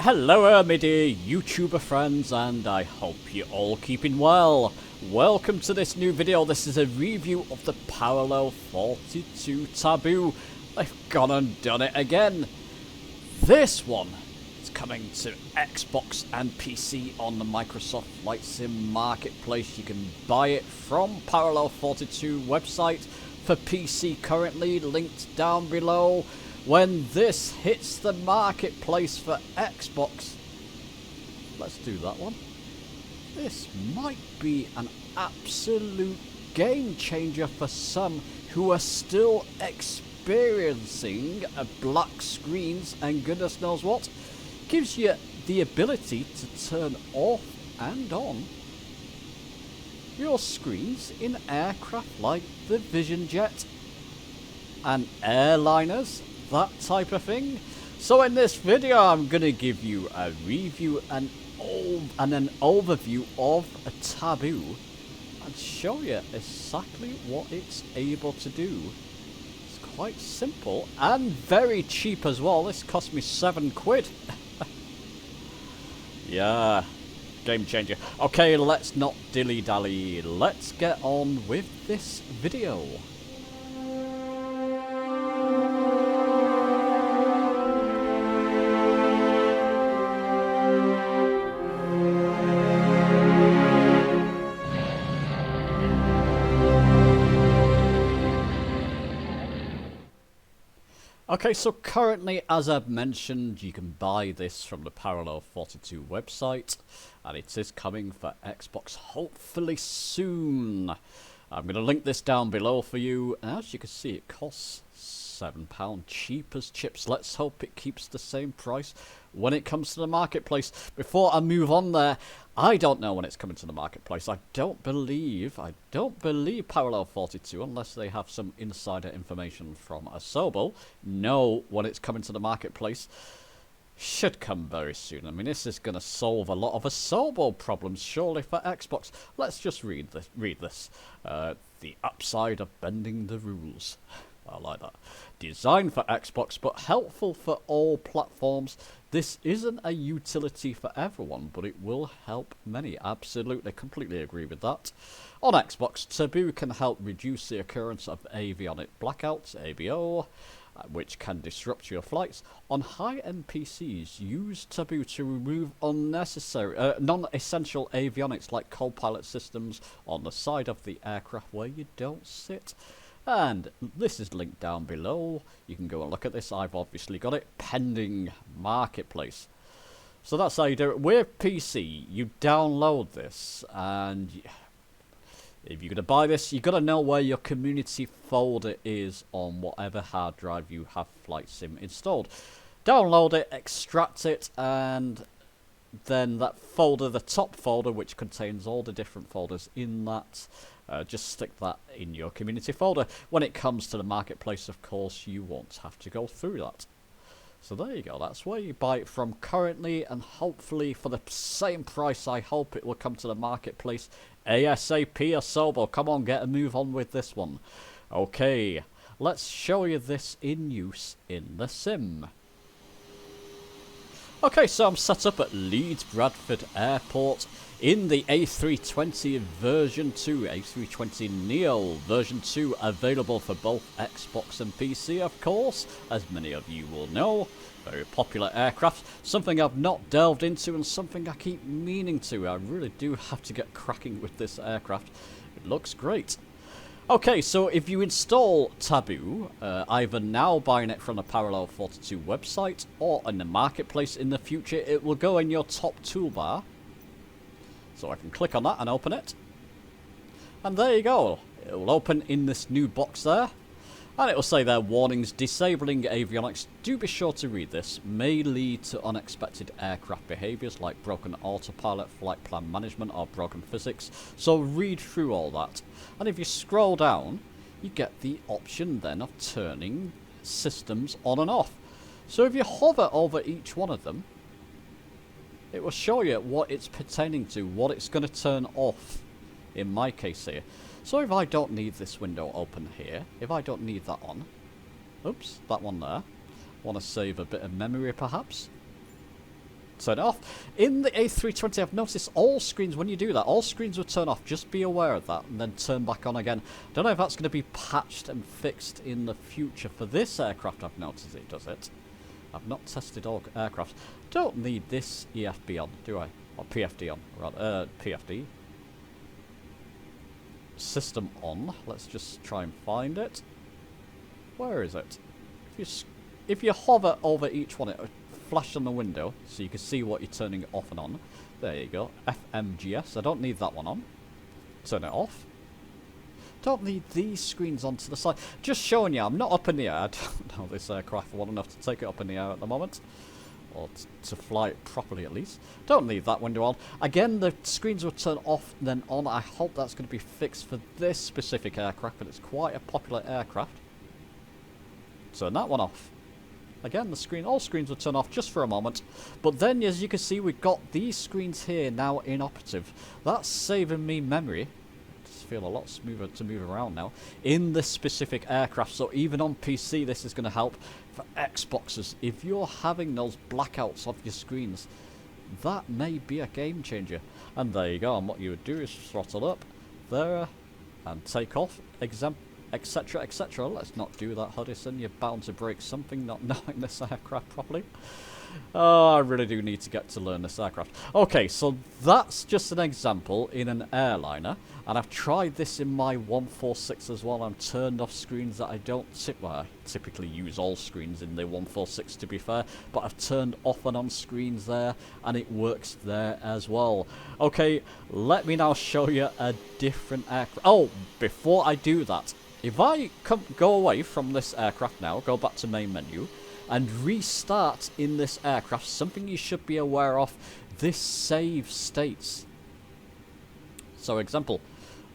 Hello my dear YouTuber friends, and I hope you're all keeping well. Welcome to this new video. This is a review of the Parallel 42 Taboo. They've gone and done it again. This one is coming to Xbox and PC on the Microsoft Flight Sim Marketplace. You can buy it from Parallel 42 website for PC currently, linked down below. When this hits the marketplace for Xbox, let's do that one. This might be an absolute game changer for some who are still experiencing black screens and goodness knows what. Gives you the ability to turn off and on your screens in aircraft like the Vision Jet and airliners, that type of thing. So in this video I'm going to give you a review and an overview of a Taboo and show you exactly what it's able to do. It's quite simple and very cheap as well. This cost me £7. Yeah, game changer. Okay, let's not dilly-dally. Let's get on with this video. Okay, so currently, as I've mentioned, you can buy this from the Parallel 42 website, and it is coming for Xbox hopefully soon. I'm going to link this down below for you, and as you can see, it costs £7, cheap as chips. Let's hope it keeps the same price when it comes to the marketplace. Before I move on there, I don't know when it's coming to the marketplace. I don't believe Parallel 42, unless they have some insider information from Asobo, know when it's coming to the marketplace. Should come very soon. I mean, this is going to solve a lot of Asobo problems, surely, for Xbox. Let's just read this. The upside of bending the rules. I like that. Designed for Xbox, but helpful for all platforms. This isn't a utility for everyone, but it will help many. Absolutely, completely agree with that. On Xbox, Taboo can help reduce the occurrence of avionic blackouts, ABO, which can disrupt your flights. On high-end PCs, use Taboo to remove unnecessary, non-essential avionics like co-pilot systems on the side of the aircraft where you don't sit. And this is linked down below. You can go and look at this. I've obviously got it pending marketplace. So that's how you do it. With PC, you download this, and if you're going to buy this, you've got to know where your community folder is on whatever hard drive you have Flight Sim installed. Download it, extract it, and then that folder, the top folder, which contains all the different folders in that, just stick that in your community folder. When it comes to the marketplace, of course, you won't have to go through that. So there you go. That's where you buy it from currently, and hopefully for the same price, I hope it will come to the marketplace ASAP. Asobo, come on, get a move on with this one. Okay, let's show you this in use in the sim. Okay, so I'm set up at Leeds Bradford Airport in the A320 version 2, A320 Neo version 2, available for both Xbox and PC, of course, as many of you will know. Very popular aircraft, something I've not delved into and something I keep meaning to. I really do have to get cracking with this aircraft. It looks great. Okay, so if you install Taboo, either now buying it from the Parallel 42 website or in the marketplace in the future, it will go in your top toolbar. So I can click on that and open it. And there you go. It will open in this new box there. And it will say there, warnings, disabling avionics. Do be sure to read this. May lead to unexpected aircraft behaviours like broken autopilot, flight plan management, or broken physics. So read through all that. And if you scroll down, you get the option then of turning systems on and off. So if you hover over each one of them, it will show you what it's pertaining to, what it's going to turn off, in my case here. So if I don't need this window open here, if I don't need that on, oops, that one there, want to save a bit of memory perhaps, turn it off. In the A320, I've noticed all screens, when you do that, all screens will turn off. Just be aware of that and then turn back on again. Don't know if that's going to be patched and fixed in the future. For this aircraft, I've noticed it does it. I've not tested all aircraft. Don't need this EFB on, do I? Or PFD on, rather. PFD. System on. Let's just try and find it. Where is it? If you hover over each one, it'll flash on the window so you can see what you're turning off and on. There you go. FMGS. I don't need that one on. Turn it off. Don't need these screens onto the side. Just showing you, I'm not up in the air. I don't know this aircraft well enough to take it up in the air at the moment. Or to fly it properly at least. Don't leave that window on. Again, the screens will turn off and then on. I hope that's going to be fixed for this specific aircraft, but it's quite a popular aircraft. Turn that one off. Again, all screens will turn off just for a moment. But then, as you can see, we've got these screens here now inoperative. That's saving me memory. I just feel a lot smoother to move around now in this specific aircraft. So even on PC, this is going to help. For Xboxes, if you're having those blackouts of your screens, that may be a game changer. And there you go. And what you would do is throttle up there and take off, etc, etc. Let's not do that, Hudson. You're bound to break something not knowing this aircraft properly. Oh, I really do need to get to learn this aircraft. Okay, so that's just an example in an airliner, and I've tried this in my 146 as well. I've turned off screens that I don't I typically use all screens in the 146 to be fair, but I've turned off and on screens there, and it works there as well. Okay, let me now show you a different aircraft. Oh, before I do that, if I go away from this aircraft now, go back to main menu, and restart in this aircraft, something you should be aware of, this save states. So example,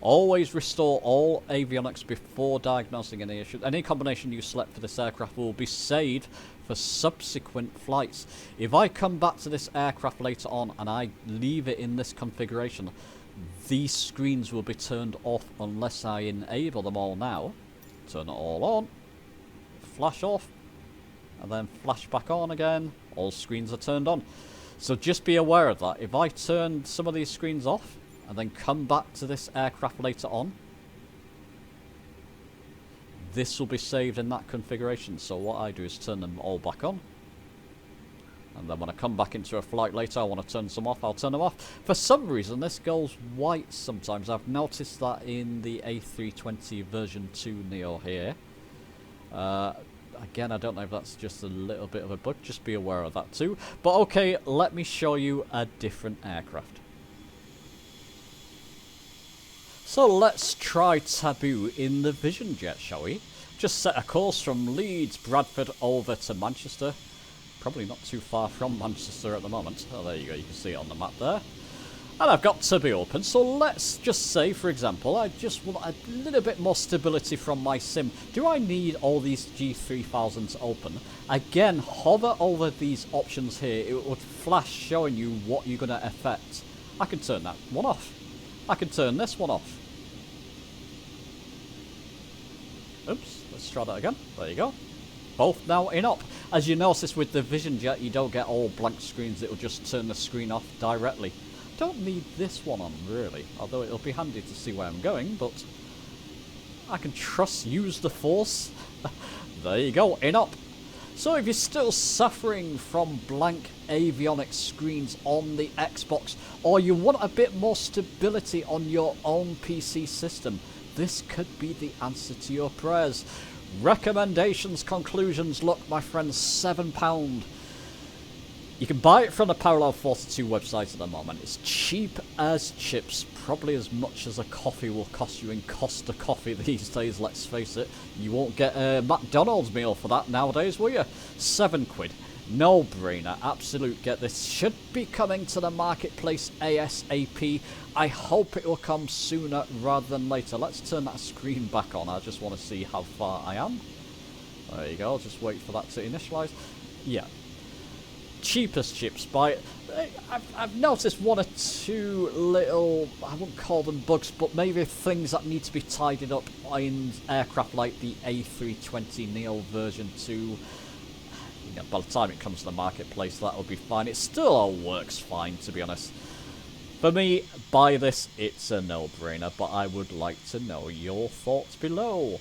always restore all avionics before diagnosing any issues. Any combination you select for this aircraft will be saved for subsequent flights. If I come back to this aircraft later on and I leave it in this configuration, these screens will be turned off unless I enable them all now. Turn it all on, flash off, and then flash back on again. All screens are turned on. So just be aware of that. If I turn some of these screens off and then come back to this aircraft later on, this will be saved in that configuration. So what I do is turn them all back on. And then when I come back into a flight later, I want to turn some off, I'll turn them off. For some reason, this goes white sometimes. I've noticed that in the A320 version 2 Neo here. Again, I don't know if that's just a little bit of a bug. Just be aware of that too. But okay, let me show you a different aircraft. So let's try Taboo in the Vision Jet, shall we? Just set a course from Leeds, Bradford over to Manchester. Probably not too far from Manchester at the moment. Oh, there you go. You can see it on the map there. And I've got Taboo open, so let's just say, for example, I just want a little bit more stability from my sim. Do I need all these G3000s open? Again, hover over these options here. It would flash showing you what you're going to affect. I can turn that one off. I can turn this one off. Oops, let's try that again. There you go. Both now in op. As you notice with the Vision Jet, you don't get all blank screens. It will just turn the screen off directly. Don't need this one on, really, although it'll be handy to see where I'm going, but I can use the force. There you go, in up. So if you're still suffering from blank avionics screens on the Xbox, or you want a bit more stability on your own PC system, this could be the answer to your prayers. Recommendations, conclusions, look my friends, £7. You can buy it from the Parallel 42 website at the moment. It's cheap as chips, probably as much as a coffee will cost you in Costa Coffee these days, let's face it. You won't get a McDonald's meal for that nowadays, will you? £7. No brainer, absolute get this. Should be coming to the marketplace ASAP. I hope it will come sooner rather than later. Let's turn that screen back on. I just want to see how far I am. There you go, I'll just wait for that to initialize. Yeah. Cheapest chips by I've noticed one or two little, I wouldn't call them bugs, but maybe things that need to be tidied up in aircraft like the A320 Neo version 2. you know, by the time it comes to the marketplace, that'll be fine. It still all works fine, to be honest. For me, buy this, it's a no-brainer, but I would like to know your thoughts below.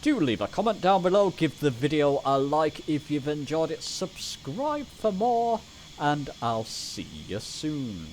Do leave a comment down below, give the video a like if you've enjoyed it, subscribe for more, and I'll see you soon.